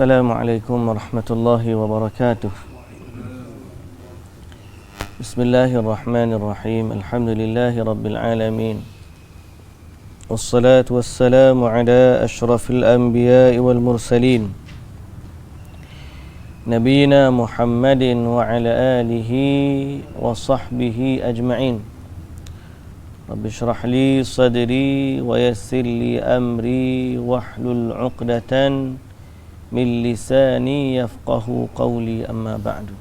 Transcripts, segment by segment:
Assalamualaikum warahmatullahi wabarakatuh. Bismillahirrahmanirrahim. Alhamdulillahi rabbil alamin. Wassalatu wassalamu ala ashrafil anbiya'i wal mursalin, Nabiina Muhammadin wa ala alihi wa sahbihi ajma'in. Rabbi shrah li sadri wa yassir li amri wahlul 'uqdatan min lisani yafqahu qawli, amma ba'du.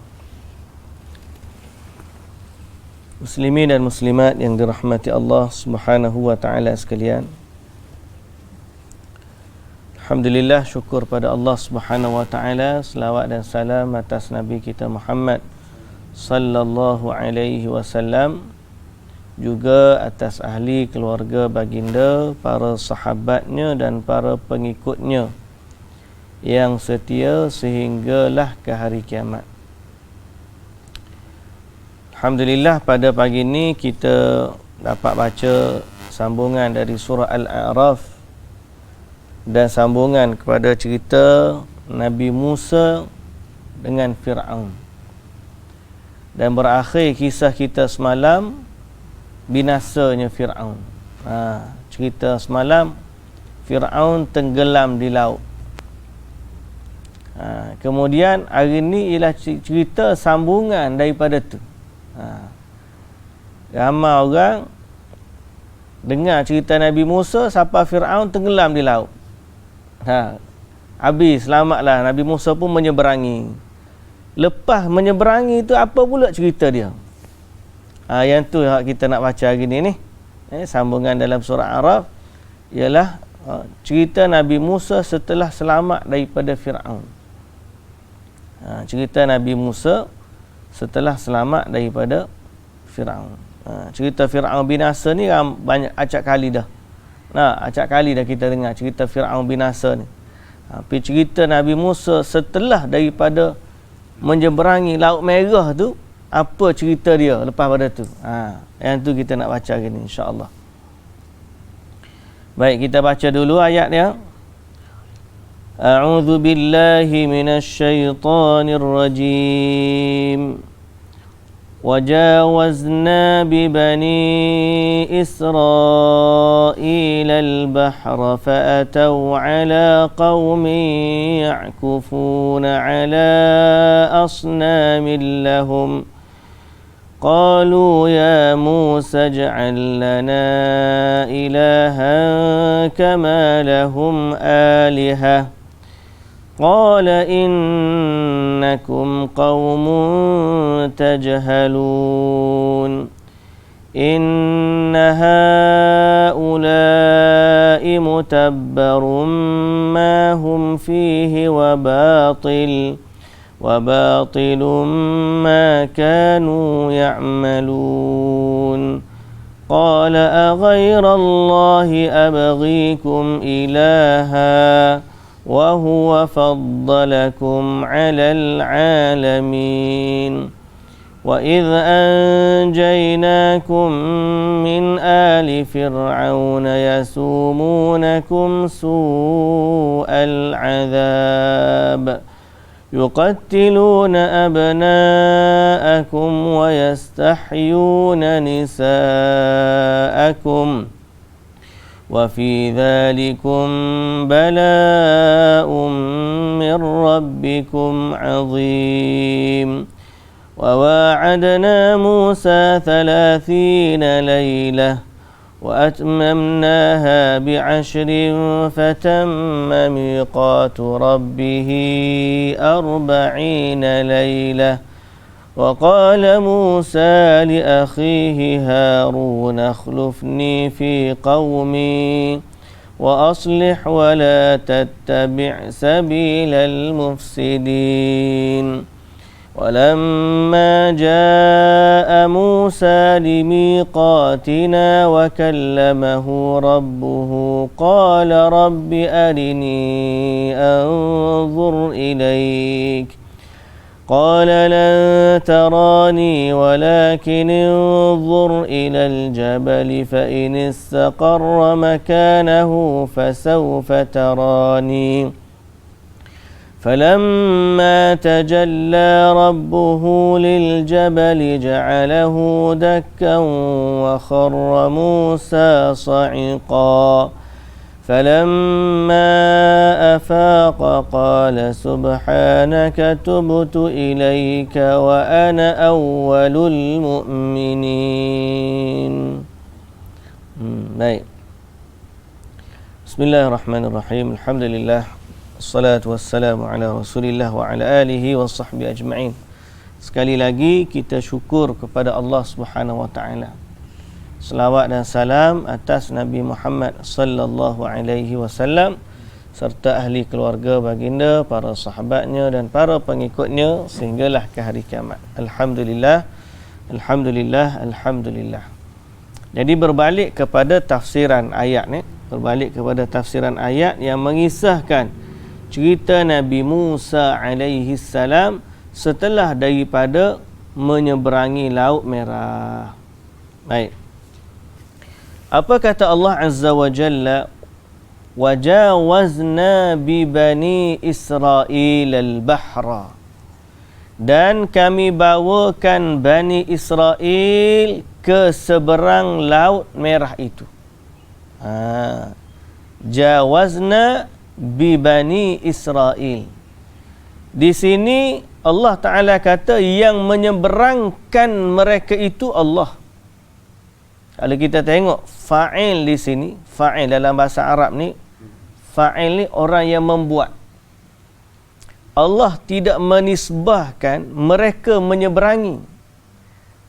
Muslimin dan muslimat yang dirahmati Allah Subhanahu wa taala sekalian, alhamdulillah, syukur pada Allah Subhanahu wa taala, selawat dan salam atas Nabi kita Muhammad sallallahu alaihi wasallam, juga atas ahli keluarga baginda, para sahabatnya dan para pengikutnya yang setia sehinggalah ke hari kiamat. Alhamdulillah, pada pagi ini kita dapat baca sambungan dari surah Al-A'raf dan sambungan kepada cerita Nabi Musa dengan Fir'aun, dan berakhir kisah kita semalam binasanya Fir'aun. Cerita semalam, Fir'aun tenggelam di laut. Kemudian hari ini ialah cerita sambungan daripada tu. Ramai orang dengar cerita Nabi Musa sampai Fir'aun tenggelam di laut. Habis, selamatlah. Nabi Musa pun menyeberangi. Lepas menyeberangi itu, apa pula cerita dia? Yang tu yang kita nak baca hari ni. Sambungan dalam surah Araf ialah cerita Nabi Musa setelah selamat daripada Fir'aun. Cerita Nabi Musa setelah selamat daripada Fir'aun. Cerita Fir'aun binasa ni banyak acak kali dah. Acak kali dah kita dengar cerita Fir'aun binasa ni. Tapi cerita Nabi Musa setelah daripada menyeberangi Laut Merah tu, apa cerita dia lepas pada tu? Yang tu kita nak baca hari ni, insya-Allah. Baik, kita baca dulu ayat dia. A'udzu billahi minasy syaithanir rajim. وجاوزنا ببني إسرائيل البحر فأتوا على قوم يعكفون على أصنام لهم قالوا يا موسى اجعل لنا إلها كما لهم آلهة قال إنكم قوم تجهلون إن هؤلاء متبر ما هم فيه وباطل ما كانوا يعملون قال أغير الله أبغيكم إلها وهو فضلكم على العالمين وإذ أنجيناكم من آل فرعون يسومونكم سوء العذاب يقتلون أبناءكم ويستحيون نساءكم وفي ذلكم بلاء من ربكم عظيم وواعدنا موسى 30 ليلة وأتممناها ب10 فتم ميقات ربه 40 ليلة وقال موسى لأخيه هارون اخلفني في قومي وأصلح ولا تتبع سبيل المفسدين ولما جاء موسى لميقاتنا وكلمه ربه قال رب أرني أنظر إليك قال لن تراني ولكن انظر إلى الجبل فإن استقر مكانه فسوف تراني فلما تجلى ربه للجبل جعله دكا وخر موسى صعقا فلما أفاق قال سبحانك تبت إليك وأنا أول المؤمنين. Baik. Bismillahirrahmanirrahim. Alhamdulillah. Assalatu wassalamu ala Rasulillah wa ala alihi wa sahbihi ajma'in. Sekali lagi kita syukur kepada Allah Subhanahu wa taala. Selawat dan salam atas Nabi Muhammad sallallahu alaihi wasallam serta ahli keluarga baginda, para sahabatnya dan para pengikutnya sehinggalah ke hari kiamat. Alhamdulillah, alhamdulillah, alhamdulillah. Jadi berbalik kepada tafsiran ayat ni, berbalik kepada tafsiran ayat yang mengisahkan cerita Nabi Musa alaihi salam setelah daripada menyeberangi Laut Merah. Baik. Apa kata Allah Azza wa Jalla? Wajawazna bi bani Israil al-bahra. Dan kami bawakan Bani Israel ke seberang Laut Merah itu. Jawazna bi bani Israil. Di sini Allah Ta'ala kata yang menyeberangkan mereka itu Allah. Kalau kita tengok fa'il di sini, fa'il dalam bahasa Arab ni, fa'il ni orang yang membuat. Allah tidak menisbahkan mereka menyeberangi.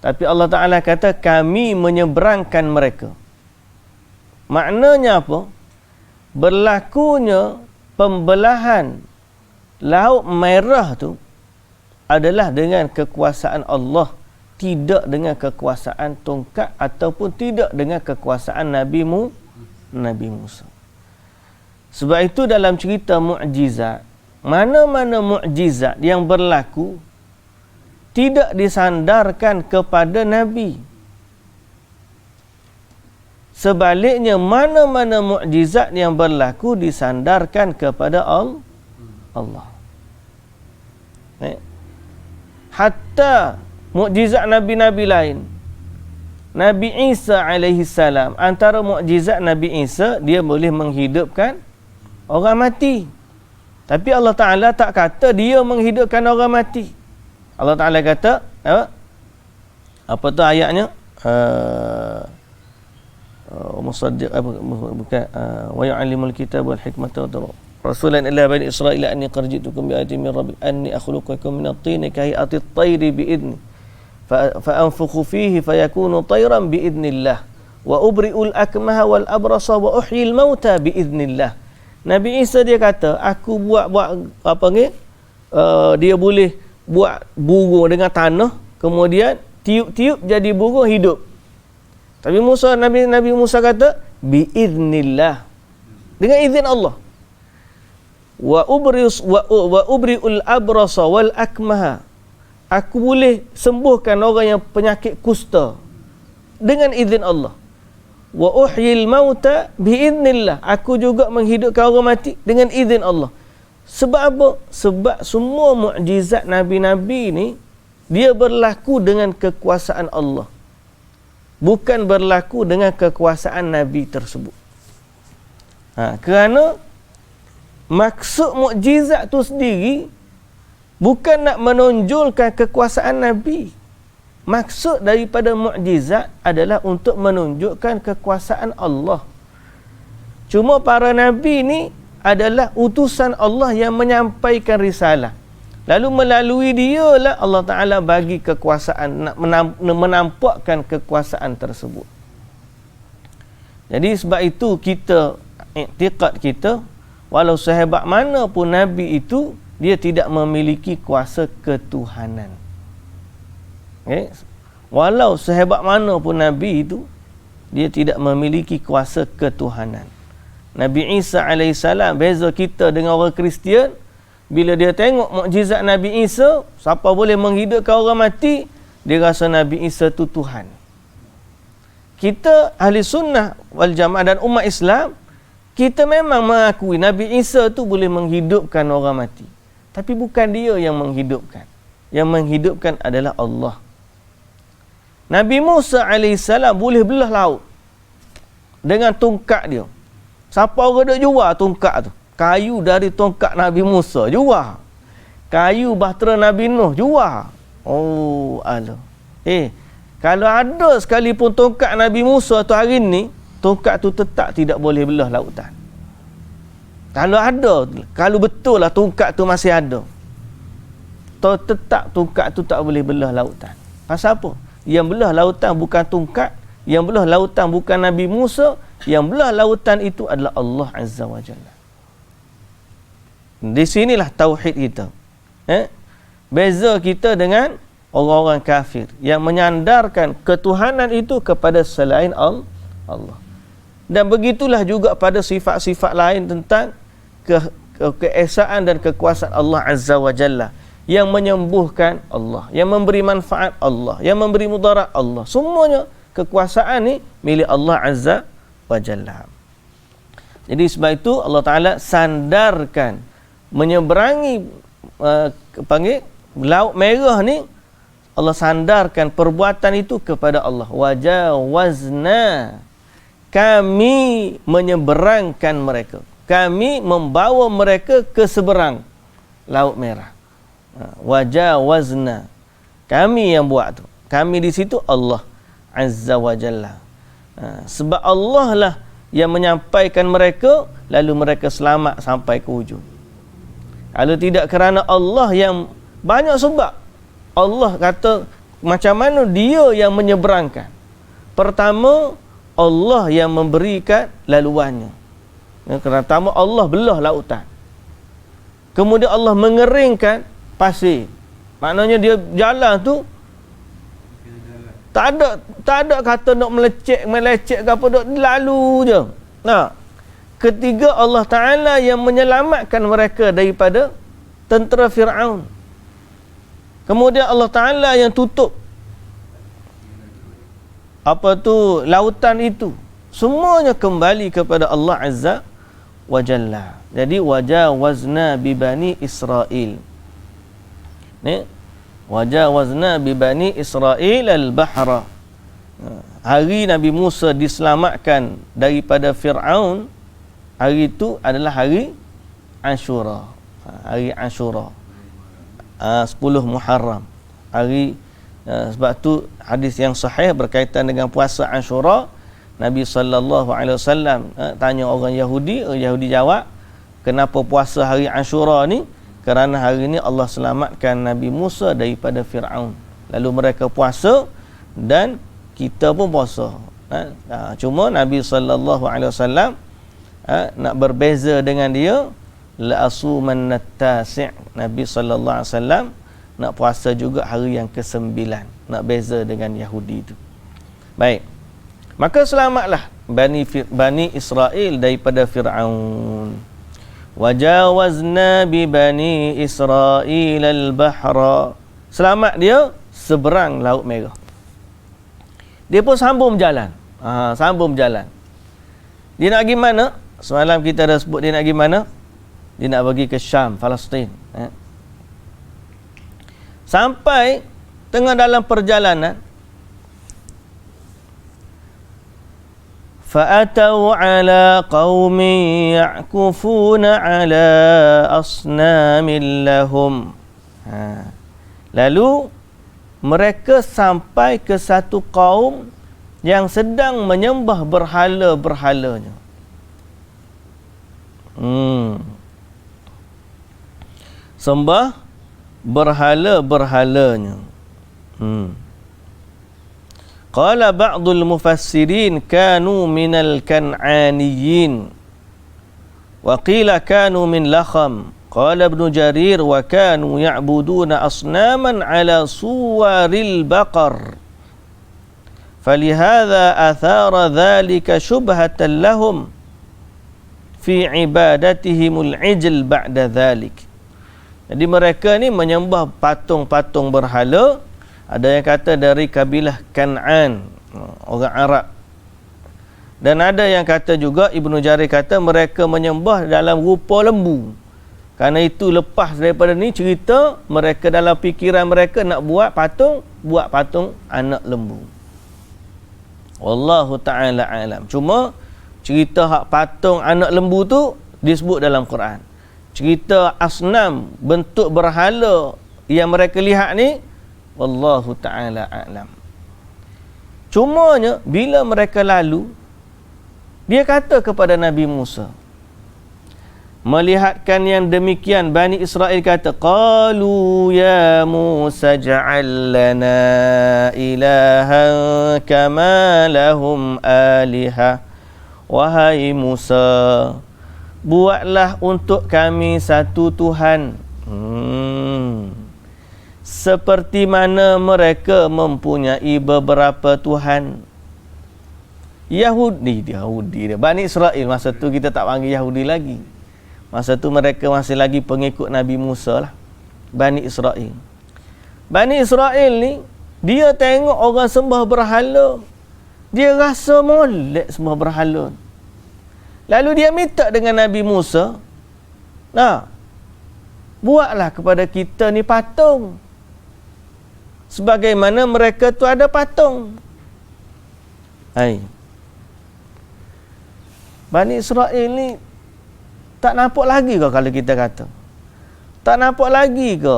Tapi Allah Ta'ala kata kami menyeberangkan mereka. Maknanya apa? Berlakunya pembelahan Laut Merah tu adalah dengan kekuasaan Allah, tidak dengan kekuasaan tongkat ataupun tidak dengan kekuasaan Nabi Musa. Sebab itu dalam cerita mukjizat, mana-mana mukjizat yang berlaku tidak disandarkan kepada Nabi. Sebaliknya, mana-mana mukjizat yang berlaku disandarkan kepada Allah. Hatta mukjizat Nabi-Nabi lain. Nabi Isa alaihi salam, antara mukjizat Nabi Isa, dia boleh menghidupkan orang mati. Tapi Allah Ta'ala tak kata dia menghidupkan orang mati. Allah Ta'ala kata, apa tu ayatnya? Musaddiq bukan wa yu'allimul kitaba wal hikmata wa rasulan ila bani Israil anni qad ji'tukum bi ayatin min rabbikum anni akhluqukum min at-tin ka hay'ati at-tayri bi idni فأنفخ فيه فيكون طيرا بإذن الله وأبرئ الأكمه والأبرص وأحيي الموتى بإذن الله. Nabi Isa dia kata, aku buat apa ni? Dia boleh buat burung dengan tanah, kemudian tiup-tiup jadi burung hidup. Tapi Nabi Musa kata biiznillah, dengan izin Allah. Wa ubri'ul abrasa wal akmaha, aku boleh sembuhkan orang yang penyakit kusta dengan izin Allah. Wa uhyil mauta biiznillah, aku juga menghidupkan orang mati dengan izin Allah. Sebab apa? Sebab semua mukjizat nabi-nabi ni dia berlaku dengan kekuasaan Allah, bukan berlaku dengan kekuasaan nabi tersebut. Kerana maksud mukjizat tu sendiri bukan nak menonjolkan kekuasaan Nabi. Maksud daripada mukjizat adalah untuk menunjukkan kekuasaan Allah. Cuma para Nabi ni adalah utusan Allah yang menyampaikan risalah. Lalu melalui dia lah Allah Ta'ala bagi kekuasaan, nak menampakkan kekuasaan tersebut. Jadi sebab itu kita, iktiqad kita, walau sehebat mana pun Nabi itu, dia tidak memiliki kuasa ketuhanan. Walau sehebat mana pun Nabi itu, dia tidak memiliki kuasa ketuhanan. Nabi Isa AS, beza kita dengan orang Kristian, bila dia tengok mukjizat Nabi Isa, siapa boleh menghidupkan orang mati, dia rasa Nabi Isa itu Tuhan. Kita ahli sunnah wal jamaah dan umat Islam, kita memang mengakui Nabi Isa itu boleh menghidupkan orang mati. Tapi bukan dia yang menghidupkan. Yang menghidupkan adalah Allah. Nabi Musa AS boleh belah laut dengan tongkat dia. Siapa orang duk jual tongkat tu? Kayu dari tongkat Nabi Musa jual. Kayu bahtera Nabi Nuh jual. Oh, Allah. Kalau ada sekalipun tongkat Nabi Musa tu hari ni, tongkat tu tetap tidak boleh belah lautan. Kalau ada, kalau betul lah tongkat tu masih ada, tetap tongkat tu tak boleh belah lautan. Pasal apa? Yang belah lautan bukan tongkat, yang belah lautan bukan Nabi Musa, yang belah lautan itu adalah Allah Azza wa Jalla. Di sinilah tauhid kita. Beza kita dengan orang-orang kafir yang menyandarkan ketuhanan itu kepada selain Allah. Dan begitulah juga pada sifat-sifat lain tentang keesaan dan kekuasaan Allah Azza wa Jalla. Yang menyembuhkan Allah, yang memberi manfaat Allah, yang memberi mudarat Allah. Semuanya kekuasaan ni milik Allah Azza wa Jalla. Jadi sebab itu Allah Ta'ala sandarkan menyeberangi panggil Laut Merah ni, Allah sandarkan perbuatan itu kepada Allah. Wajawazna, kami menyeberangkan mereka, kami membawa mereka ke seberang Laut Merah. Wajawazna, kami yang buat tu. Kami di situ Allah Azza wa Jalla. Sebab Allah lah yang menyampaikan mereka, lalu mereka selamat sampai ke hujung. Kalau tidak kerana Allah yang banyak sebab, Allah kata macam mana dia yang menyeberangkan. Pertama, Allah yang memberikan laluannya. Pertama, Allah belah lautan. Kemudian Allah mengeringkan pasir. Maknanya dia jalan tu tak ada kata nak melecek ke apa, dok lalu je. Nah, ketiga, Allah Ta'ala yang menyelamatkan mereka daripada tentera Fir'aun. Kemudian Allah Ta'ala yang tutup lautan itu. Semuanya kembali kepada Allah Azza wa Jalla. Jadi wajawazna bi Bani Israel. Ni wajawazna bi Bani Israel al-bahra. Hari Nabi Musa diselamatkan daripada Fir'aun, hari itu adalah hari Ashura. Hari Ashura, 10 Muharram. Sebab tu hadis yang sahih berkaitan dengan puasa Ashura, Nabi SAW tanya orang Yahudi, Yahudi jawab, kenapa puasa hari Ashura ni? Kerana hari ni Allah selamatkan Nabi Musa daripada Fir'aun. Lalu mereka puasa dan kita pun puasa. Cuma Nabi SAW nak berbeza dengan dia, la asuman tasi'. Nabi SAW nak puasa juga hari yang ke-9, nak beza dengan Yahudi itu. Baik, maka selamatlah Bani Israel daripada Fir'aun. Wajawazna bi Bani Israel al-bahra, selamat dia seberang Laut Merah. Dia pun sambung berjalan. Sambung berjalan. Dia nak pergi mana? Semalam kita dah sebut dia nak pergi mana? Dia nak pergi ke Syam, Palestin. Sampai tengah dalam perjalanan, fa'atau ala qaumin ya'kufuna ala asnamin lahum. Lalu mereka sampai ke satu kaum yang sedang menyembah berhala-berhalanya. Sembah berhala-berhalanya. Qala ba'dul mufassirin kanu minal kan'aniyin wa qila kanu min lakham. Qala Ibn Jarir wa kanu ya'buduna asnaman ala suwaril baqar. Falihadha athara dhalika syubhatan lahum fi ibadatihimul ijl ba'da dhalik. Jadi mereka ni menyembah patung-patung berhala. Ada yang kata dari kabilah Kan'an, orang Arab. Dan ada yang kata juga, Ibnu Jarir kata mereka menyembah dalam rupa lembu. Kerana itu lepas daripada ni cerita mereka dalam fikiran mereka nak buat patung anak lembu. Wallahu ta'ala alam. Cuma cerita hak patung anak lembu tu disebut dalam Quran. Cerita asnam, bentuk berhala yang mereka lihat ni, wallahu ta'ala alam. Cumanya bila mereka lalu, dia kata kepada Nabi Musa, melihatkan yang demikian, Bani Israel kata, qalu ya Musa ja'al lana ilahan kama lahum alihah. Wahai Musa, buatlah untuk kami satu Tuhan seperti mana mereka mempunyai beberapa Tuhan. Yahudi dia, Bani Israel masa tu, kita tak panggil Yahudi lagi. Masa tu mereka masih lagi pengikut Nabi Musa lah. Bani Israel. Bani Israel ni, dia tengok orang sembah berhala, dia rasa molek sembah berhala. Lalu dia minta dengan Nabi Musa, buatlah kepada kita ni patung sebagaimana mereka tu ada patung. Bani Israel ni tak nampak lagi ke kalau kita kata? Tak nampak lagi ke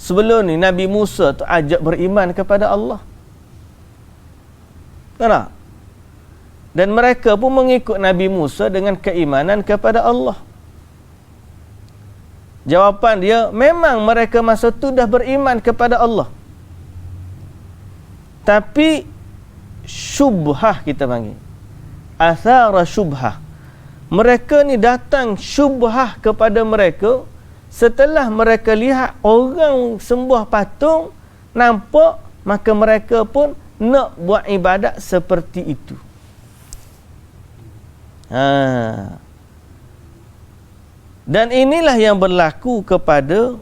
sebelum ni Nabi Musa tu ajak beriman kepada Allah? Tak? Dan mereka pun mengikut Nabi Musa dengan keimanan kepada Allah. Jawapan dia, memang mereka masa tu dah beriman kepada Allah. Tapi syubhah kita panggil. Athara syubhah. Mereka ni datang syubhah kepada mereka setelah mereka lihat orang sembah patung nampak, maka mereka pun nak buat ibadat seperti itu. Dan inilah yang berlaku kepada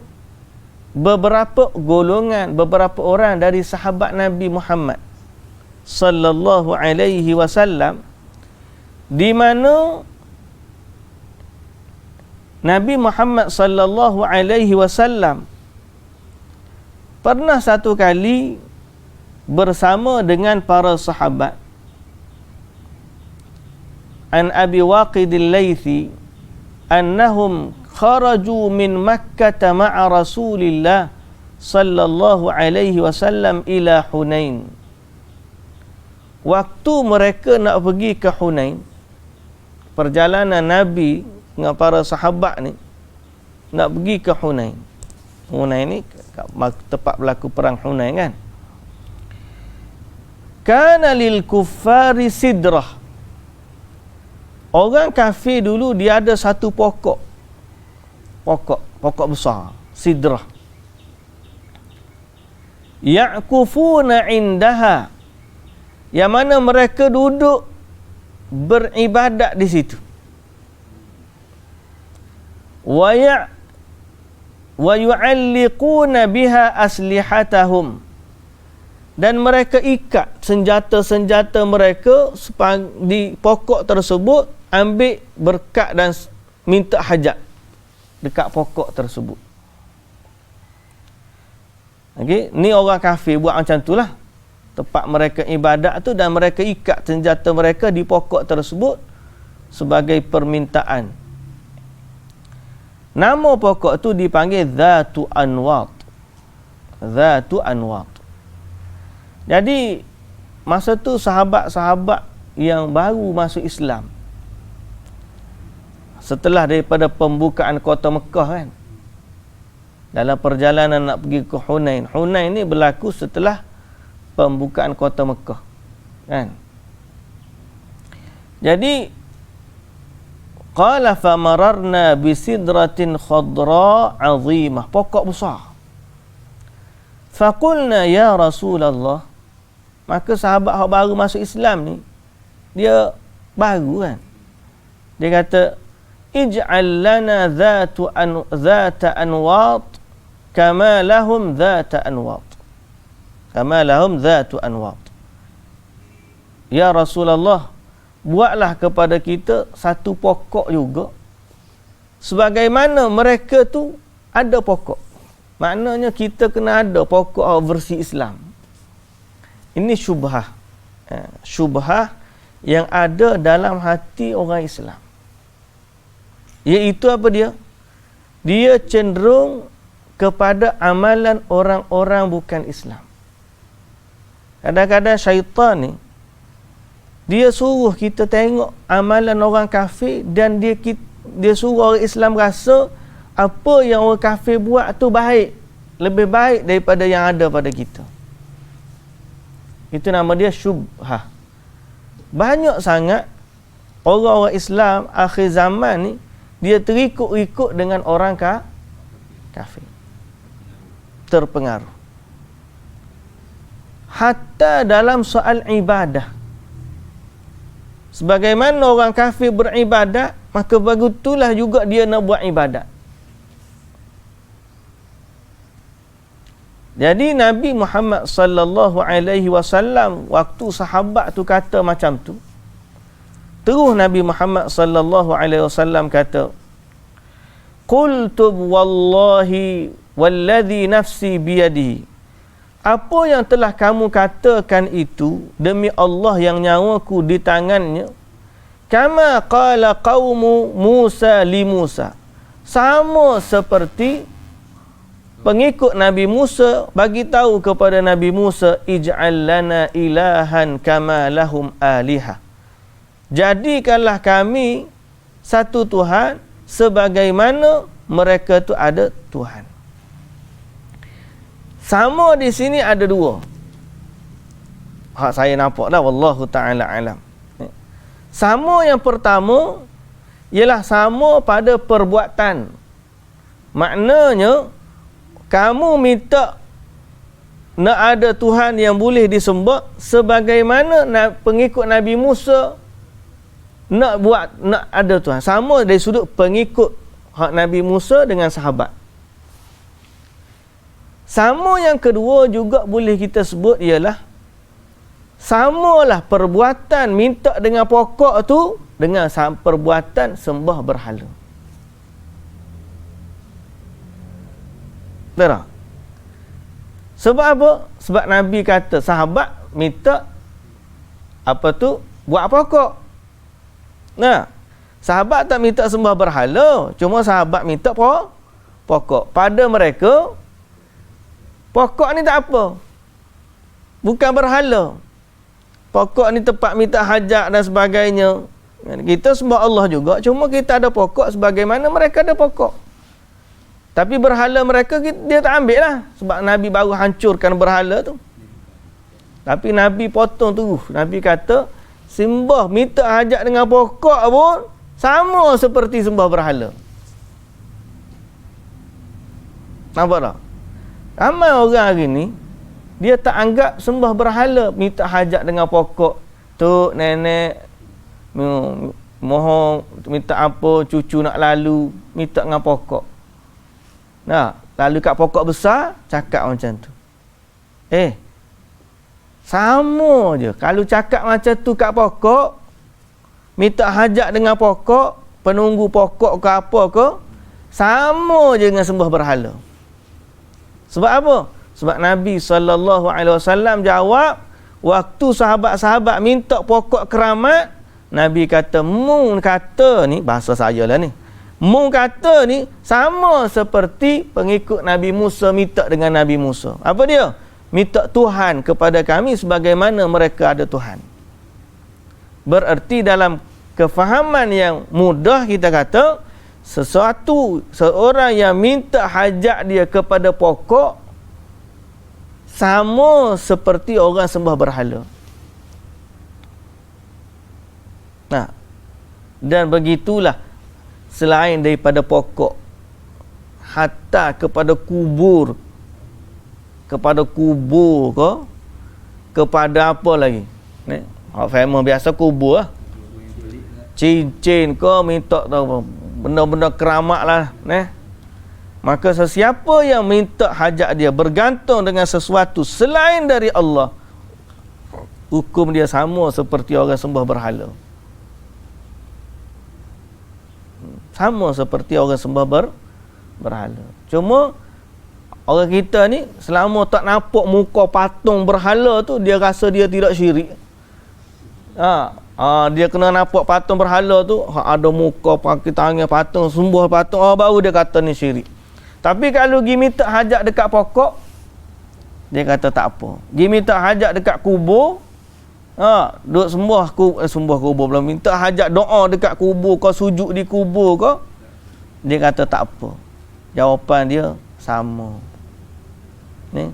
beberapa golongan, beberapa orang dari sahabat Nabi Muhammad sallallahu alaihi wasallam, di mana Nabi Muhammad sallallahu alaihi wasallam pernah satu kali bersama dengan para sahabat. An Abi Waqid al-Laythi annahum kharaju min Makkah ma'a Rasulillah sallallahu alaihi wasallam ila Hunain. Waktu mereka nak pergi ke Hunain, perjalanan Nabi dengan para sahabat ni nak pergi ke Hunain. Hunain ni tepat berlaku perang Hunain kan. Kana lil kuffari sidrah. Orang kafir dulu dia ada satu pokok besar, sidrah. Ya'kufuna indaha, yang mana mereka duduk beribadat di situ. Wa yu'alliquna biha aslihatahum, dan mereka ikat senjata-senjata mereka di pokok tersebut, ambil berkat dan minta hajat dekat pokok tersebut. Okey, ni orang kafir buat macam itulah. Tempat mereka ibadat tu, dan mereka ikat senjata mereka di pokok tersebut sebagai permintaan. Nama pokok tu dipanggil Dhatu Anwat. Dhatu Anwat. Jadi masa tu sahabat-sahabat yang baru masuk Islam, setelah daripada pembukaan kota Mekah kan, dalam perjalanan nak pergi ke Hunain. Hunain ni berlaku setelah pembukaan kota Mekah kan. Jadi qala famararna bisidratin khadra 'azimah, pokok besar. Faqulna ya Rasulullah, maka sahabat yang baru masuk Islam ni, dia baru kan, dia kata ij'al lana dhata anwat kama lahum dhata anwat, kama lahum dhatu anwat. Ya Rasulullah, buatlah kepada kita satu pokok juga sebagaimana mereka tu ada pokok. Maknanya kita kena ada pokok versi Islam. Ini syubhah. Syubhah yang ada dalam hati orang Islam. Iaitu apa dia? Dia cenderung kepada amalan orang-orang bukan Islam. Kadang-kadang syaitan ni, dia suruh kita tengok amalan orang kafir dan dia suruh orang Islam rasa apa yang orang kafir buat tu baik, lebih baik daripada yang ada pada kita. Itu nama dia syubhah. Banyak sangat orang-orang Islam akhir zaman ni, dia terikut-ikut dengan orang kafir. Terpengaruh. Hatta dalam soal ibadah. Sebagaimana orang kafir beribadat, maka begitulah juga dia nak buat ibadat. Jadi Nabi Muhammad sallallahu alaihi wasallam waktu sahabat tu kata macam tu, terus Nabi Muhammad sallallahu alaihi wasallam kata, "Qultu wallahi walladhi nafsi biyadihi." Apa yang telah kamu katakan itu demi Allah yang nyawaku di tangannya, kama qala qaumu Musa li Musa. Sama seperti pengikut Nabi Musa bagi tahu kepada Nabi Musa, ij'al lana ilahan kama lahum alihah. Jadikanlah kami satu Tuhan sebagaimana mereka tu ada Tuhan. Sama di sini ada dua. Hak saya nampak dah, wallahu ta'ala alam. Sama yang pertama ialah sama pada perbuatan. Maknanya kamu minta nak ada Tuhan yang boleh disembah sebagaimana pengikut Nabi Musa nak ada Tuhan. Sama dari sudut pengikut hak Nabi Musa dengan sahabat. Sama yang kedua juga boleh kita sebut ialah samalah perbuatan minta dengan pokok tu dengan perbuatan sembah berhala. Betul? Sebab apa? Sebab Nabi kata sahabat minta apa tu? Buat pokok. Nah, sahabat tak minta sembah berhala, cuma sahabat minta pokok. Pada mereka pokok ni tak apa. Bukan berhala. Pokok ni tempat minta hajat dan sebagainya. Kita sembah Allah juga, cuma kita ada pokok sebagaimana mereka ada pokok. Tapi berhala mereka dia tak ambil lah. Sebab Nabi baru hancurkan berhala tu. Tapi Nabi potong tu. Nabi kata, sembah minta hajat dengan pokok pun sama seperti sembah berhala. Nampak tak? Ramai orang hari ni, dia tak anggap sembah berhala, minta hajat dengan pokok. Tok, nenek, mohon, minta apa, cucu nak lalu, minta dengan pokok. Nah, lalu kat pokok besar, cakap macam tu. Sama je. Kalau cakap macam tu kat pokok, minta hajat dengan pokok, penunggu pokok ke apa ke, sama je dengan sembah berhala. Sebab apa? Sebab Nabi SAW jawab, waktu sahabat-sahabat minta pokok keramat, Nabi kata, mu kata ni, bahasa saya lah ni, mu kata ni sama seperti pengikut Nabi Musa minta dengan Nabi Musa. Apa dia? Minta Tuhan kepada kami sebagaimana mereka ada Tuhan. Bererti dalam kefahaman yang mudah kita kata, seorang yang minta hajat dia kepada pokok sama seperti orang sembah berhala. Nah, dan begitulah selain daripada pokok, hatta kepada kubur ke, kepada apa lagi ni, famous biasa kubur lah, cincin ke, minta tahu benda-benda keramat lah, maka sesiapa yang minta hajat dia bergantung dengan sesuatu selain dari Allah, hukum dia sama seperti orang sembah berhala. Sama seperti orang sembah berhala. Cuma orang kita ni selama tak nampak muka patung berhala tu, dia rasa dia tidak syirik. Dia kena nampak patung berhala tu, ada muka pakai tangan patung, sembah patung, baru dia kata ni syirik. Tapi kalau pergi minta hajat dekat pokok, dia kata tak apa. Pergi minta hajat dekat kubur, duk sembah kubur, belum minta hajat doa dekat kubur, kau sujud di kubur kau, dia kata tak apa. Jawapan dia sama. Ni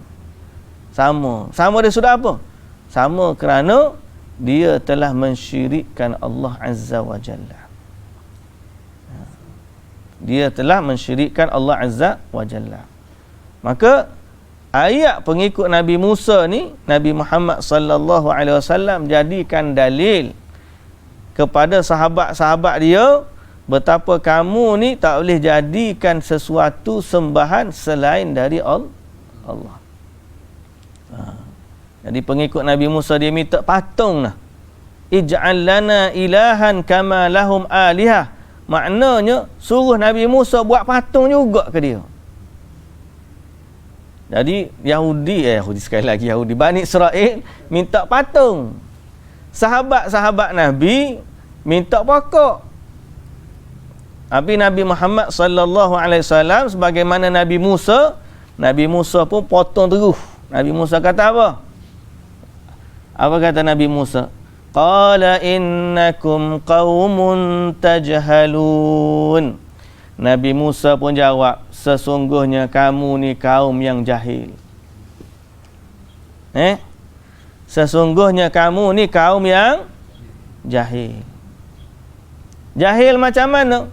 sama dia sudah apa? Sama kerana dia telah mensyirikkan Allah Azza wa Jalla. Dia telah mensyirikkan Allah Azza wa Jalla. Maka ayat pengikut Nabi Musa ni, Nabi Muhammad sallallahu alaihi wasallam jadikan dalil kepada sahabat-sahabat dia, betapa kamu ni tak boleh jadikan sesuatu sembahan selain dari Allah. Jadi pengikut Nabi Musa dia minta patung lah. Ij'al lana ilahan kama lahum alihah. Maknanya suruh Nabi Musa buat patung juga ke dia. Jadi Yahudi sekali lagi Yahudi, Bani Israel minta patung. Sahabat-sahabat Nabi minta pokok. Tapi Nabi Muhammad sallallahu alaihi wasallam sebagaimana Nabi Musa pun potong terus. Nabi Musa kata apa? Apa kata Nabi Musa? Qala innakum qaumun tajhalun. Nabi Musa pun jawab, sesungguhnya kamu ni kaum yang jahil. Sesungguhnya kamu ni kaum yang jahil. Jahil macam mana?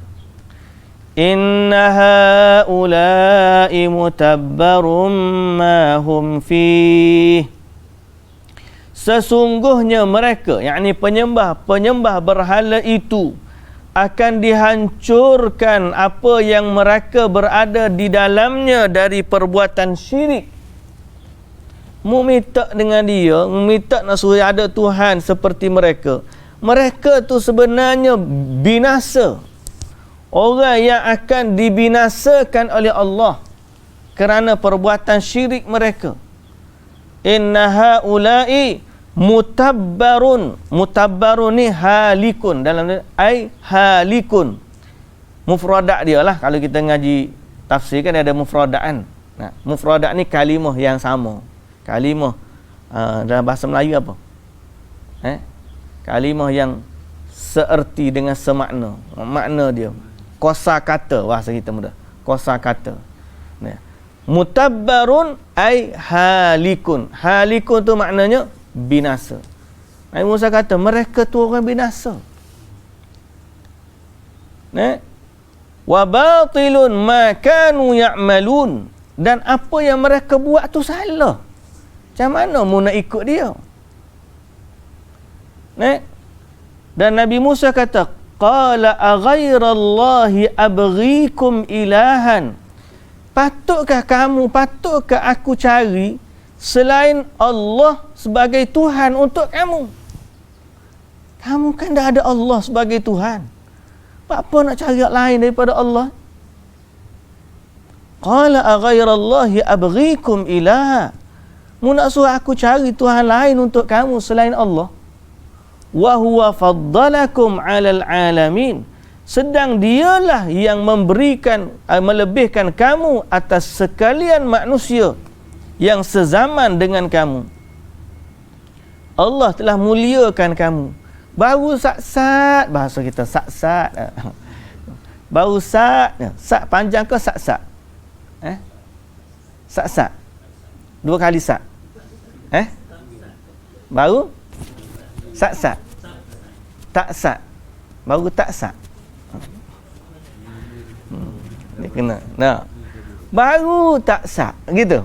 Inna haula'i mutabbarum ma hum fih. Sesungguhnya mereka, yakni penyembah berhala itu, akan dihancurkan apa yang mereka berada di dalamnya dari perbuatan syirik. Meminta dengan dia, meminta nak suruh ada Tuhan seperti mereka. Mereka tu sebenarnya binasa. Orang yang akan dibinasakan oleh Allah kerana perbuatan syirik mereka. Inna haula'i mutabbarun. Mutabbarun ni halikun, dalam halikun. Mufradat dia lah. Kalau kita ngaji tafsir kan ada mufradaan. Mufradat ni kalimah yang sama. Kalimah dalam bahasa Melayu apa? Kalimah yang seerti dengan semakna. Makna dia kosa kata, bahasa kita mudah. Kosa kata. Mutabbarun ay halikun. Halikun tu maknanya binasa. Nabi Musa kata mereka tu orang binasa. Wa batilun ma kanu ya'malun. Dan apa yang mereka buat tu salah. Macam mana mu nak ikut dia? Dan Nabi Musa kata, qala aghairallahi abghikum ilahan. Patutkah aku cari selain Allah sebagai Tuhan untuk kamu? Kamu kan dah ada Allah sebagai Tuhan. Apa nak cari lain daripada Allah? Qala aghairallahi abghikum ilaha. Mu nak suruh aku cari Tuhan lain untuk kamu selain Allah? Wa huwa faddalakum 'alal 'alamin. Sedang dialah yang melebihkan kamu atas sekalian manusia yang sezaman dengan kamu. Allah telah muliakan kamu. Baru sat-sat, bahasa kita sat-sat. Baru sat, sat panjang ke sat-sat? Sat-sat. 2 kali sat. Baru sat-sat. Tak-sat. Baru tak-sat. Dia kena. Baru tak-sat. Gitu.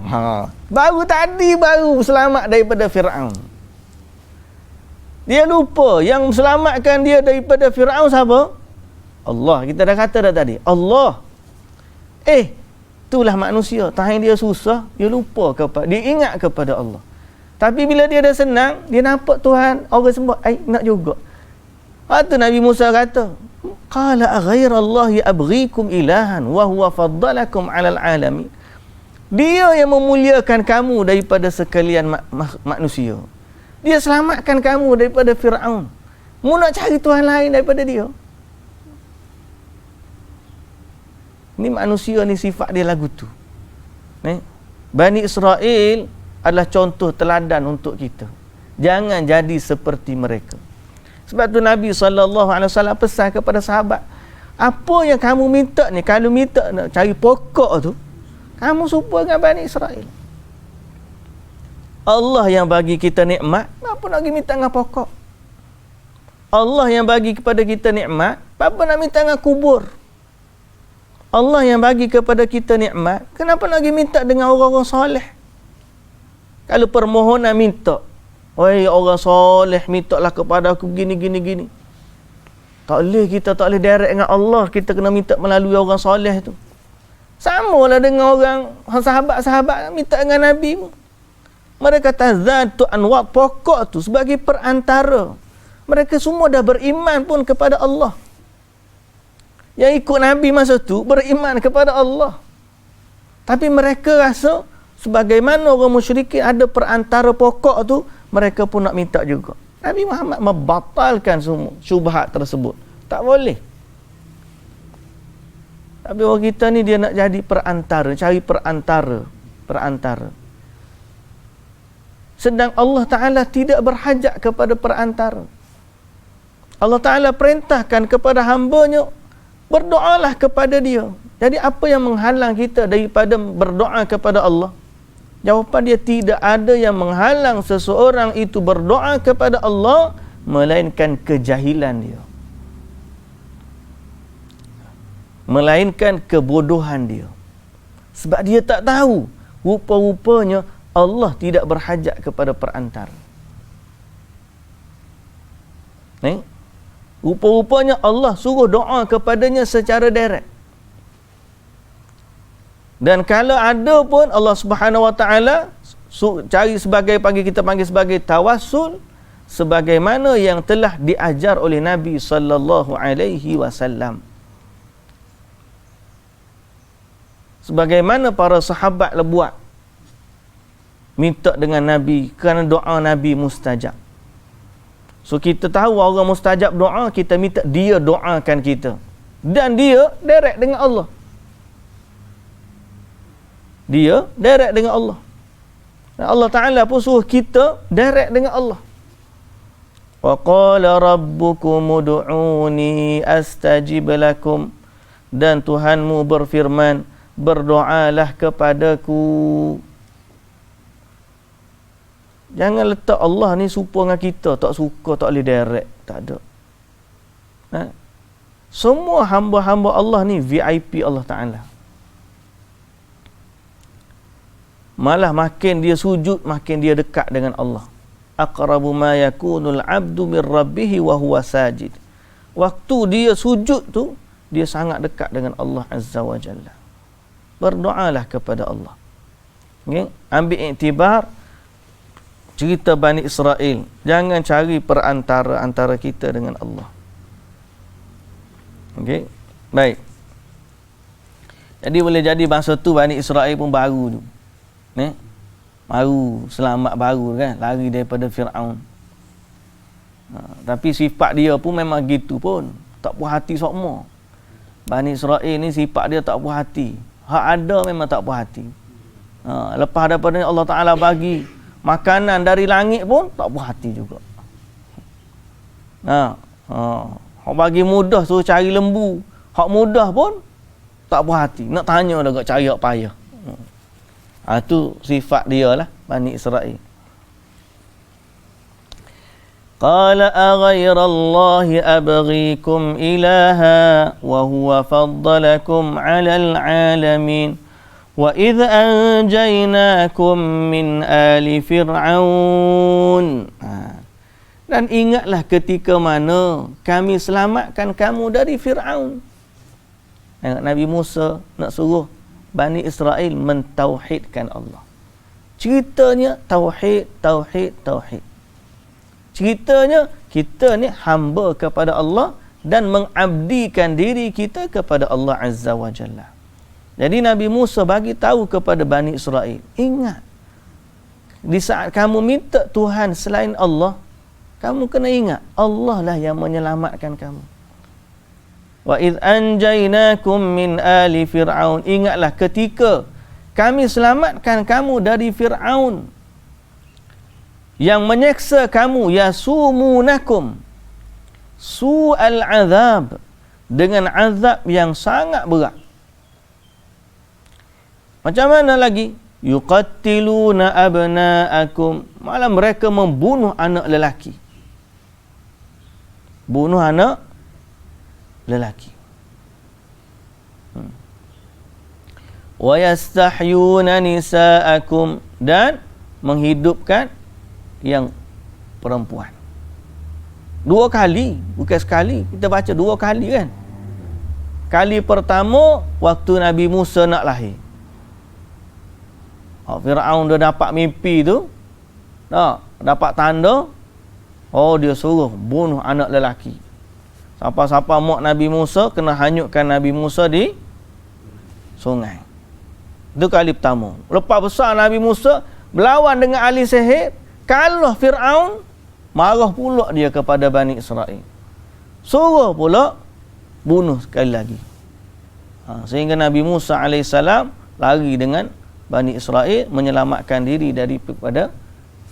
Baru tadi selamat daripada Fir'aun. Dia lupa yang selamatkan dia daripada Fir'aun siapa? Allah. Kita dah kata dah tadi. Allah. Itulah manusia. Tahan dia susah, dia lupa dia ingat kepada Allah. Tapi bila dia dah senang, dia nampak Tuhan, orang sembah, nak juga. Lepas tu Nabi Musa kata, Qala aghairallahi abghikum ilahan wa huwa faddalakum 'alal 'alamin. Dia yang memuliakan kamu daripada sekalian manusia. Dia selamatkan kamu daripada Firaun. Mu nak cari Tuhan lain daripada dia? Ni manusia ni sifat dia lagu tu. Bani Israel adalah contoh teladan untuk kita. Jangan jadi seperti mereka. Sebab tu Nabi SAW pesan kepada sahabat, apa yang kamu minta ni, kalau minta nak cari pokok tu, kamu serupa dengan Bani Israel. Allah yang bagi kita nikmat, apa nak pergi minta dengan pokok? Allah yang bagi kepada kita nikmat, apa nak minta dengan kubur? Allah yang bagi kepada kita nikmat, kenapa nak pergi minta dengan orang-orang soleh? Kalau permohonan minta, oi orang soleh, mintalah kepada aku gini. Tak boleh, kita tak boleh direct dengan Allah, kita kena minta melalui orang soleh tu. Samalah dengan orang sahabat-sahabat minta dengan Nabi. Mereka kata zatu anwat, pokok tu sebagai perantara. Mereka semua dah beriman pun kepada Allah. Yang ikut Nabi masa tu beriman kepada Allah. Tapi mereka rasa sebagaimana orang musyrikin ada perantara pokok tu, mereka pun nak minta juga. Nabi Muhammad membatalkan semua syubhat tersebut. Tak boleh. Tapi orang kita ni dia nak jadi perantara, cari perantara. Sedang Allah Ta'ala tidak berhajat kepada perantara. Allah Ta'ala perintahkan kepada hamba-Nya, berdoalah kepada Dia. Jadi apa yang menghalang kita daripada berdoa kepada Allah? Jawapan dia, tidak ada yang menghalang seseorang itu berdoa kepada Allah melainkan kejahilan dia, melainkan kebodohan dia. Sebab dia tak tahu, rupa-rupanya Allah tidak berhajat kepada perantara. Rupa-rupanya Allah suruh doa kepadanya secara direct. Dan kalau ada pun Allah Subhanahu Wa Taala cari sebagai kita panggil sebagai tawassul, sebagaimana yang telah diajar oleh Nabi sallallahu alaihi wasallam. Sebagaimana para sahabat buat, minta dengan Nabi kerana doa Nabi mustajab. So kita tahu orang mustajab doa, kita minta dia doakan kita. Dan dia direct dengan Allah. Dia direct dengan Allah. Dan Allah Ta'ala pun suruh kita direct dengan Allah. Wa qala rabbukum ud'uni astajib lakum. Dan Tuhanmu berfirman, berdoalah kepadaku. Jangan letak Allah ni serupa dengan kita, tak suka, tak boleh direct, tak ada. Semua hamba-hamba Allah ni VIP Allah Ta'ala. Malah makin dia sujud, makin dia dekat dengan Allah. Aqrabu ma yakunul abdu min rabbih wa huwa sajid. Waktu dia sujud tu, dia sangat dekat dengan Allah Azza wa Jalla. Berdoalah kepada Allah. Okay? Ambil iktibar cerita Bani Israel. Jangan cari perantara antara kita dengan Allah. Okey. Baik. Jadi boleh jadi masa tu Bani Israel pun baru tu. Baru selamat baru kan, lari daripada Firaun. Tapi sifat dia pun memang gitu pun, tak puas hati sokmo. Bani Israel ni sifat dia tak puas hati. Hak ada memang tak puas hati. Lepas daripada Allah Ta'ala bagi makanan dari langit pun tak puas hati juga. Hak bagi mudah suruh cari lembu, hak mudah pun tak puas hati. Nak tanya dah cari hak payah. Itu sifat dia lah Bani Israel. Qala aghairallahi abghikum ilaha wa huwa faddalakum 'alal 'alamin wa idh anjaynakum min ali fir'aun. Dan ingatlah ketika mana kami selamatkan kamu dari Fir'aun. Nabi Musa nak suruh Bani Israel mentauhidkan Allah. Ceritanya tauhid. Ceritanya kita ni hamba kepada Allah dan mengabdikan diri kita kepada Allah Azza wa Jalla. Jadi Nabi Musa bagi tahu kepada Bani Israel, ingat, di saat kamu minta Tuhan selain Allah, kamu kena ingat, Allah lah yang menyelamatkan kamu. Wa idh anjaynakum min ali fir'aun. Ingatlah ketika kami selamatkan kamu dari Fir'aun yang menyeksa kamu, yasumunakum su'al azab, dengan azab yang sangat berat. Macam mana lagi? Yuqattiluna abna'akum, malah mereka membunuh anak lelaki. Bunuh anak lelaki. Wa yastahyuna nisa'akum, dan menghidupkan yang perempuan. 2 kali, bukan sekali. Kita baca 2 kali kan. Kali pertama waktu Nabi Musa nak lahir. Fir'aun dah dapat mimpi tu, dapat tanda, dia suruh bunuh anak lelaki. Siapa-siapa mak Nabi Musa kena hanyutkan Nabi Musa di sungai. Itu kali pertama. Lepas besar Nabi Musa berlawan dengan ahli sihir, kalah Fir'aun, marah pula dia kepada Bani Israel. Suruh pula bunuh sekali lagi. Sehingga Nabi Musa AS lari dengan Bani Israel, menyelamatkan diri daripada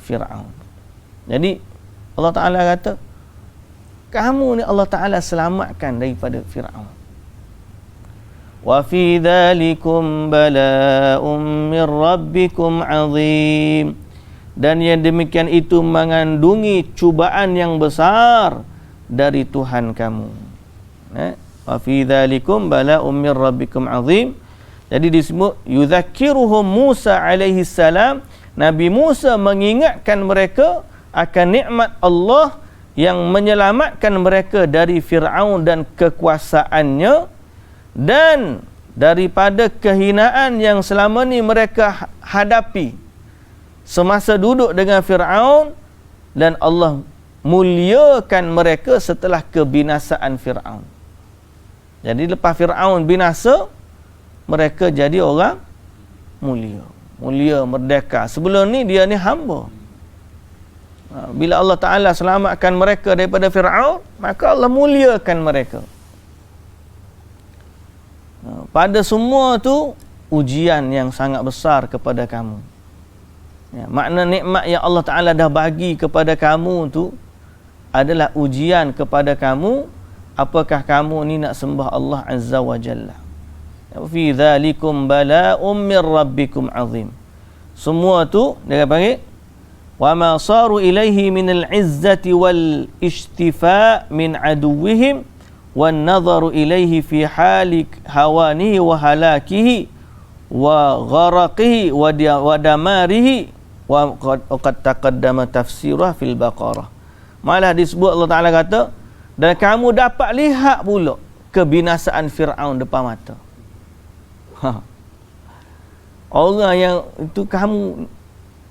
Fir'aun. Jadi Allah Ta'ala kata, kamu ni Allah Ta'ala selamatkan daripada Fir'aun. Wa fi dhalikum bala'um min rabbikum azim. Dan yang demikian itu mengandungi cubaan yang besar dari Tuhan kamu. Wa fi dhalikum bala'um min rabbikum azim. Jadi disebut yudzakiruhum Musa alaihi salam, Nabi Musa mengingatkan mereka akan nikmat Allah yang menyelamatkan mereka dari Fir'aun dan kekuasaannya, dan daripada kehinaan yang selama ni mereka hadapi semasa duduk dengan Fir'aun, dan Allah muliakan mereka setelah kebinasaan Fir'aun. Jadi lepas Fir'aun binasa, mereka jadi orang mulia, merdeka. Sebelum ni dia ni hamba. Bila Allah Ta'ala selamatkan mereka daripada Fir'aun, maka Allah muliakan mereka. Pada semua tu ujian yang sangat besar kepada kamu. Makna nikmat yang Allah Ta'ala dah bagi kepada kamu tu adalah ujian kepada kamu, apakah kamu ni nak sembah Allah Azza wa Jalla. Fi dzalikum bala'um min rabbikum azim. Semua tu dia panggil wa ma saru ilaihi min al-izzati wal ishtifa min aduwwihim wan nadharu ilaihi fi halik hawanihi wa halakihi wa gharaqihi wa damarihi wa qad taqaddama tafsirah fil Baqarah. Malah disebut Allah Ta'ala kata, dan kamu dapat lihat pula kebinasaan Fir'aun depan mata. Orang yang itu kamu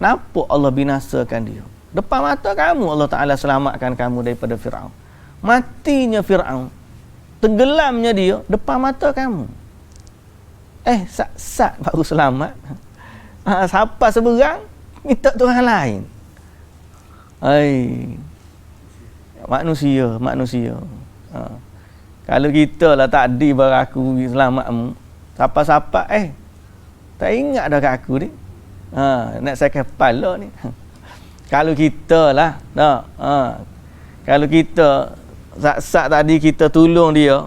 nampak Allah binasakan dia depan mata kamu. Allah Ta'ala selamatkan kamu daripada Fir'aun. Matinya Fir'aun, tenggelamnya dia depan mata kamu. Sat-sat baru selamat. Siapa seberang minta Tuhan lain. Manusia. Kalau kita lah takdir beraku selamatmu, siapa-siapa tak ingat dah kat aku ni. Nak sakit kepala ni. Kalau kita lah, kalau kita sat-sat tadi kita tolong dia,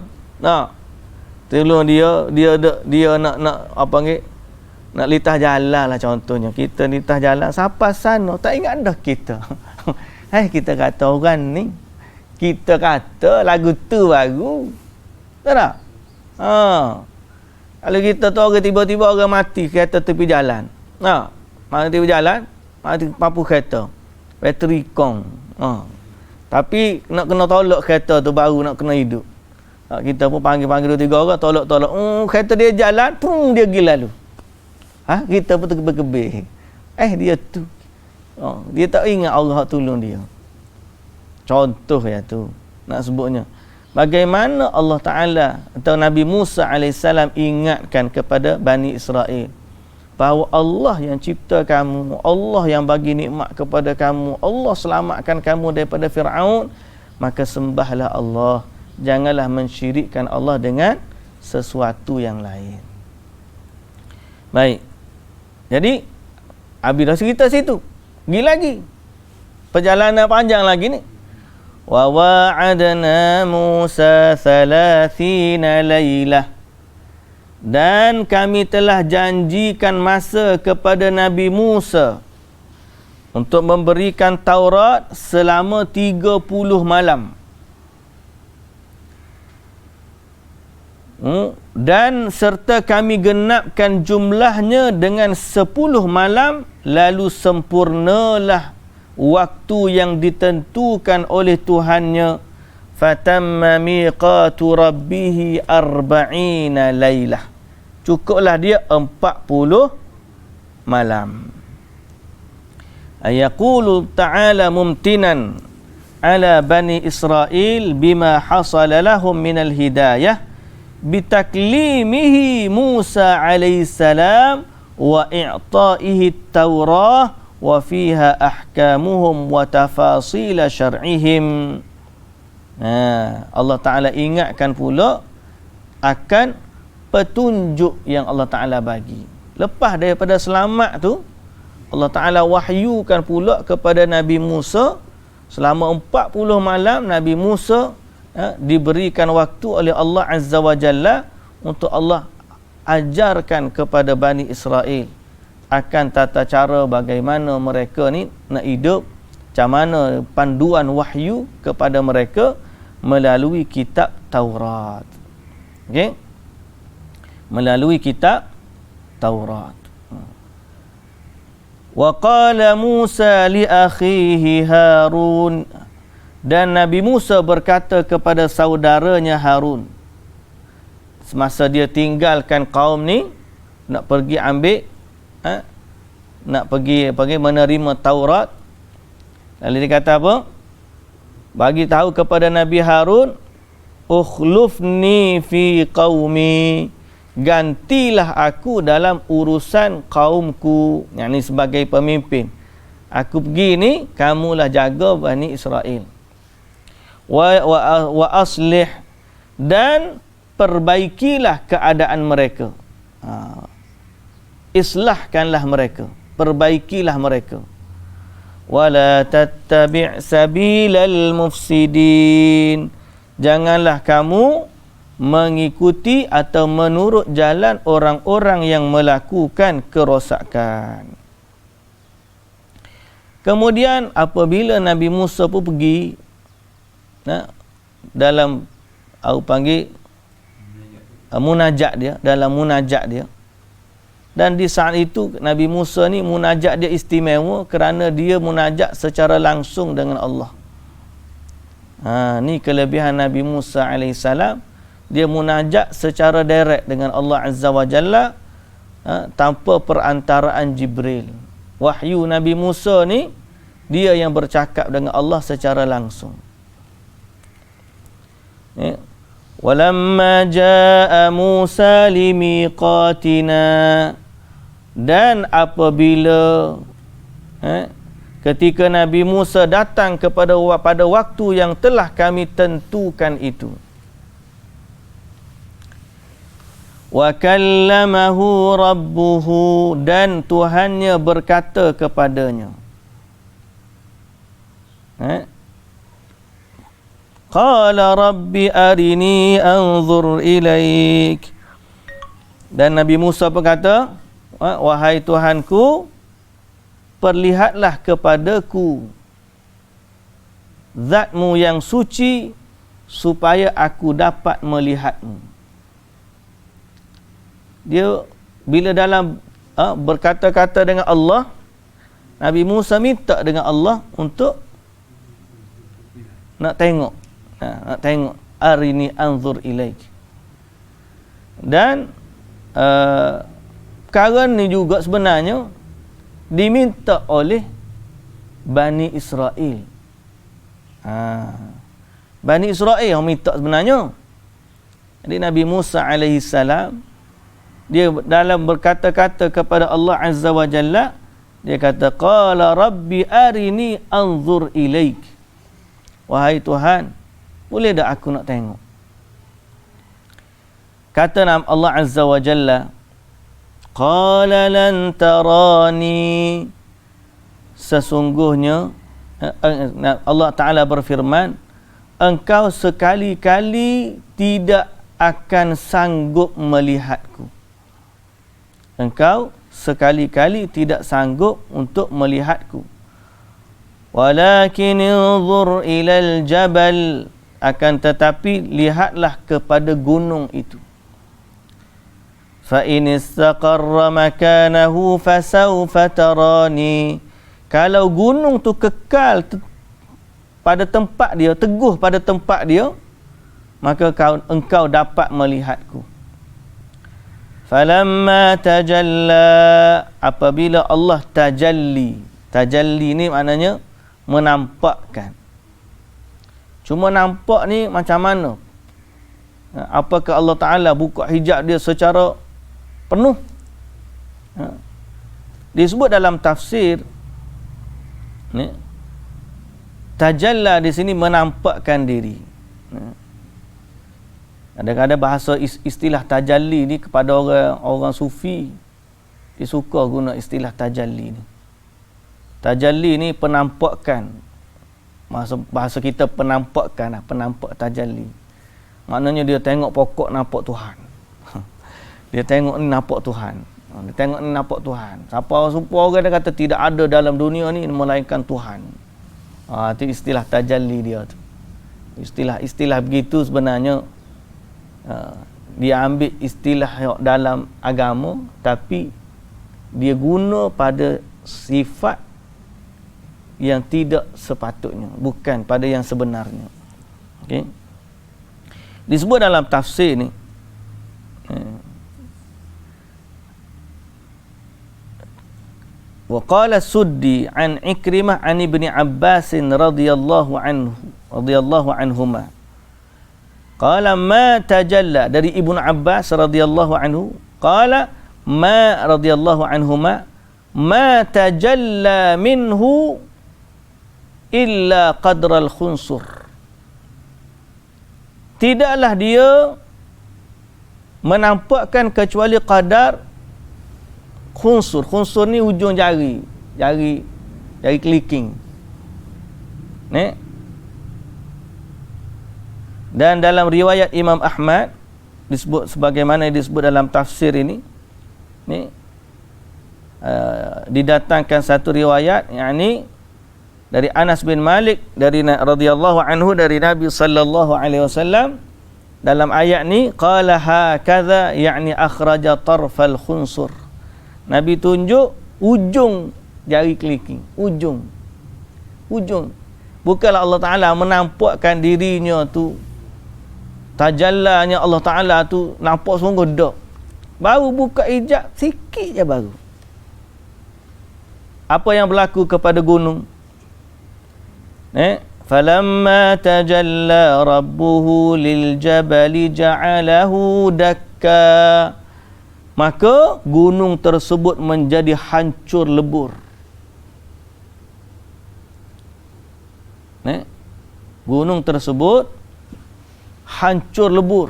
tolong dia nak apa panggil, nak litah jalan lah contohnya. Kita litah jalan, siapa sana tak ingat dah kita. Kita kata orang ni, kita kata lagu tu baru. Tak? Kalau kita tu orang tiba-tiba orang mati kereta tepi jalan. Mati tepi jalan, mati papu kereta. Bateri kong. Tapi nak kena tolak kereta tu baru nak kena hidup. Kita pun panggil 2-3 orang tolak. Kereta dia jalan, dia pergi lalu. Kita pun terkebir-kebir. Dia tu. Dia tak ingat Allah tolong dia. Contoh ya tu nak sebutnya. bagaimana Allah Ta'ala atau Nabi Musa AS ingatkan kepada Bani Israel bahawa Allah yang cipta kamu, Allah yang bagi nikmat kepada kamu, Allah selamatkan kamu daripada Fir'aun, maka sembahlah Allah, janganlah mensyirikkan Allah dengan sesuatu yang lain. Baik, jadi Abi dah cerita situ, pergi lagi perjalanan panjang lagi ni. Wa wa'adna Musa 30 lailah, dan kami telah janjikan masa kepada Nabi Musa untuk memberikan Taurat selama 30 malam. Dan serta kami genapkan jumlahnya dengan 10 malam, lalu sempurnalah waktu yang ditentukan oleh Tuhannya. Fatamma miqatu rabbih 40 lailah. Cukuplah dia 40 malam. Ayaqulu ta'ala mumtinan ala bani Israel bima hasala lahum minal hidayah bitaklimihi Musa alaihissalam wa i'ta'ihi at-Taurah wa fiha ahkamuhum wa tafasila syar'ihim. Allah Ta'ala ingatkan pula akan petunjuk yang Allah Ta'ala bagi. Lepas daripada selamat tu, Allah Ta'ala wahyukan pula kepada Nabi Musa selama 40 malam. Nabi Musa diberikan waktu oleh Allah Azza wa Jalla untuk Allah ajarkan kepada Bani Israel akan tata cara bagaimana mereka ni nak hidup, macam mana panduan wahyu kepada mereka melalui kitab Taurat. Okey? Melalui kitab Taurat. Wa qala Musa li akhihi Harun, dan Nabi Musa berkata kepada saudaranya Harun semasa dia tinggalkan kaum ni nak pergi ambil nak pergi menerima Taurat. Lalu dia kata apa? Bagi tahu kepada Nabi Harun, ukhlufni fi qaumi, gantilah aku dalam urusan kaumku, yakni sebagai pemimpin. Aku pergi ni, kamulah jaga Bani Israel. Wa aslih, dan perbaikilah keadaan mereka. Islahkanlah mereka, perbaikilah mereka. Wala tattabi' sabilal mufsidin, janganlah kamu mengikuti atau menurut jalan orang-orang yang melakukan kerosakan. Kemudian apabila Nabi Musa pun pergi dalam munajat dia, dalam munajat dia, dan di saat itu Nabi Musa ni munajat dia istimewa kerana dia munajat secara langsung dengan Allah. Ni kelebihan Nabi Musa alaihissalam, dia munajat secara direct dengan Allah Azza wa Jalla tanpa perantaraan Jibril. Wahyu Nabi Musa ni dia yang bercakap dengan Allah secara langsung. Walamma jaa Musa limiqatina, dan apabila ketika Nabi Musa datang pada waktu yang telah kami tentukan itu, wa kallamahu rabbuhu, dan Tuhannya berkata kepadanya, qala rabbi arini anzur ilaik, dan Nabi Musa berkata, wahai Tuhanku, perlihatlah kepadaku zatmu yang suci supaya aku dapat melihatmu. Dia bila dalam berkata-kata dengan Allah, Nabi Musa minta dengan Allah untuk nak tengok, arini anzur ilaik. Dan perkara ni juga sebenarnya diminta oleh Bani Israel. Bani Israel yang minta sebenarnya. Jadi Nabi Musa alaihi salam dia dalam berkata-kata kepada Allah Azza wa Jalla, dia kata qala rabbi arini anzur ilaik. Wahai Tuhan, boleh tak aku nak tengok? Kata Allah Azza wa Jalla, qala lan tarani. Sesungguhnya Allah Ta'ala berfirman, engkau sekali-kali tidak akan sanggup melihatku. Engkau sekali-kali tidak sanggup untuk melihatku. Walakin inzur ilal jabal, akan tetapi lihatlah kepada gunung itu. Fa in istaqarra makanahu fasawfa tarani. Kalau gunung tu kekal pada tempat dia, teguh pada tempat dia, maka engkau dapat melihatku. Falamma tajalla, apabila Allah tajalli. Tajalli ni maknanya menampakkan. Cuma nampak ni macam mana? Apakah Allah Ta'ala buka hijab dia secara penuh? Disebut dalam tafsir ni, tajalla di sini menampakkan diri. Kadang-kadang bahasa istilah tajalli ni kepada orang sufi, dia suka guna istilah tajalli ni. Tajalli ni penampakan. Bahasa kita penampakan lah, penampak tajalli. Maknanya dia tengok pokok nampak Tuhan. Dia tengok ni nampak Tuhan. Dia tengok ni nampak Tuhan. Siapa orang dia kata tidak ada dalam dunia ni melainkan Tuhan. Itu istilah tajalli dia tu. Istilah begitu sebenarnya dia ambil istilah dalam agama, tapi dia guna pada sifat yang tidak sepatutnya, bukan pada yang sebenarnya. Okey. Disebut dalam tafsir ni, wa qala Suddi an Ikrimah an Ibni Abbas radhiyallahu anhuma. Qala ma tajalla, dari Ibnu Abbas radhiyallahu anhu, qala ma radhiyallahu anhuma ma tajalla minhu illa qadral khunsur. Tidaklah dia menampakkan kecuali qadar khunsur. Khunsur ni ujung jari clicking. Dan dalam riwayat Imam Ahmad disebut sebagaimana disebut dalam tafsir ini, didatangkan satu riwayat, yakni dari Anas bin Malik dari radhiyallahu anhu, dari Nabi sallallahu alaihi wasallam, dalam ayat ni qala hakadha, yakni akhraja tarfal khunsur. Nabi tunjuk ujung jari clicking, ujung. Bukanlah Allah Ta'ala menampakkan dirinya tu, tajallanya Allah Ta'ala tu nampak sungguh dak. Baru buka hijab sikit je baru. Apa yang berlaku kepada gunung? Falamma tajalla rabbuhu lil jabali ja'alahu dakka. Maka gunung tersebut menjadi hancur lebur. Gunung tersebut hancur lebur.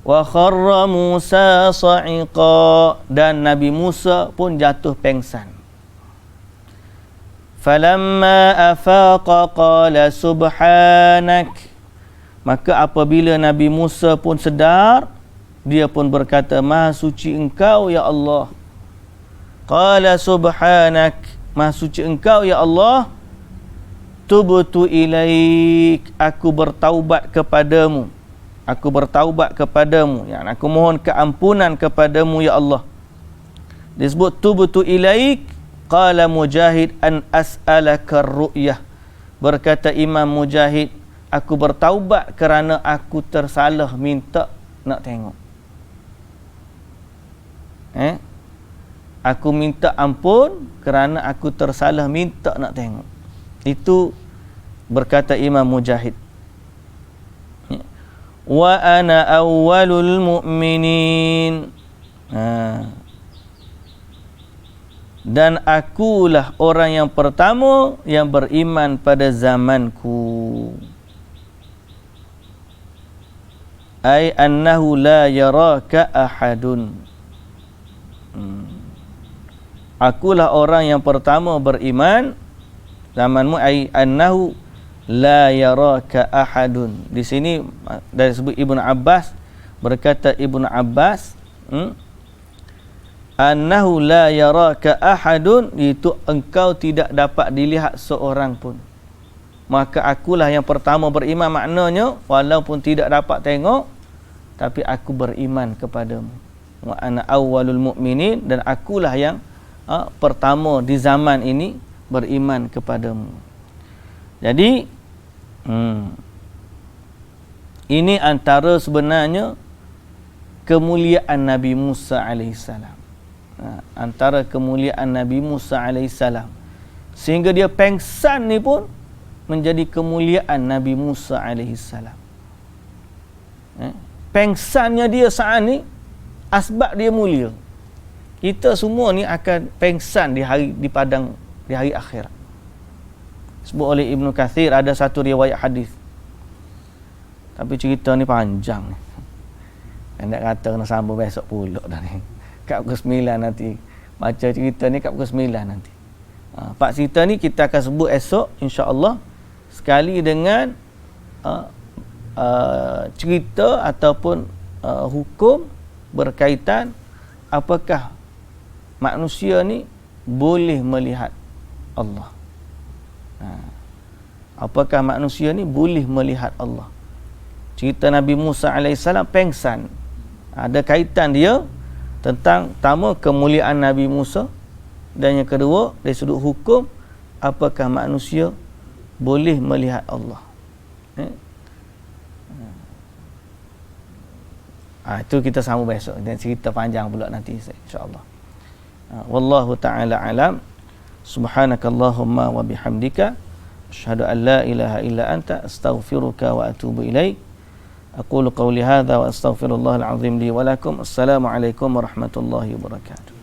Wa kharra Musa sa'iqa, dan Nabi Musa pun jatuh pengsan. Falamma afaqa qala subhanak. Maka apabila Nabi Musa pun sedar, dia pun berkata, Maha suci Engkau ya Allah. Qala subhanak, Maha suci Engkau ya Allah. Tubtu ilaik, aku bertaubat kepadamu. Aku bertaubat kepadamu, ya, aku mohon keampunan kepadamu ya Allah. Disebut tubtu ilaik. Qala Mujahid an as'alaka ru'yah. Berkata Imam Mujahid, aku bertaubat kerana aku tersalah minta nak tengok. Aku minta ampun kerana aku tersalah minta nak tengok. Itu berkata Imam Mujahid. wa ana awwalul mu'minin. Dan akulah orang yang pertama yang beriman pada zamanku. Ai annahu la yaraka ahadun. Akulah orang yang pertama beriman zamanmu, ai annahu la yaraka ahadun. Di sini dari sebut Ibnu Abbas, berkata Ibnu Abbas, annahu la yaraka ahadun, itu engkau tidak dapat dilihat seorang pun. Maka akulah yang pertama beriman, maknanya walaupun tidak dapat tengok, tapi aku beriman kepadamu. Wa ana awwalul mu'minin, dan akulah yang pertama di zaman ini beriman kepadamu. Jadi ini antara sebenarnya kemuliaan Nabi Musa alaihissalam. Antara kemuliaan Nabi Musa alaihissalam, sehingga dia pengsan ni pun menjadi kemuliaan Nabi Musa alaihissalam. Pengsannya dia saat ni asbab dia mulia. Kita semua ni akan pengsan di hari akhirat. Sebut oleh Ibnu Kathir, ada satu riwayat hadis, tapi cerita ni panjang ni. Hendak kata kena sambung besok pula dah ni. Kat pukul 9 nanti. Baca cerita ni kat pukul 9 nanti. Pak cerita ni kita akan sebut esok insya-Allah, sekali dengan cerita ataupun hukum berkaitan apakah manusia ni boleh melihat Allah. Apakah manusia ni boleh melihat Allah? Cerita Nabi Musa alaihissalam pengsan. Ada kaitan dia tentang pertama kemuliaan Nabi Musa, dan yang kedua dari sudut hukum apakah manusia boleh melihat Allah. Itu kita sambung besok, dan cerita panjang pula nanti insya-Allah. Wallahu taala alam. Subhanakallahumma wa bihamdika asyhadu an la ilaha illa anta astaghfiruka wa atubu ilaik. Aqulu qawli hadza wa astaghfirullahal azim li wa lakum. Assalamu alaikum warahmatullahi wabarakatuh.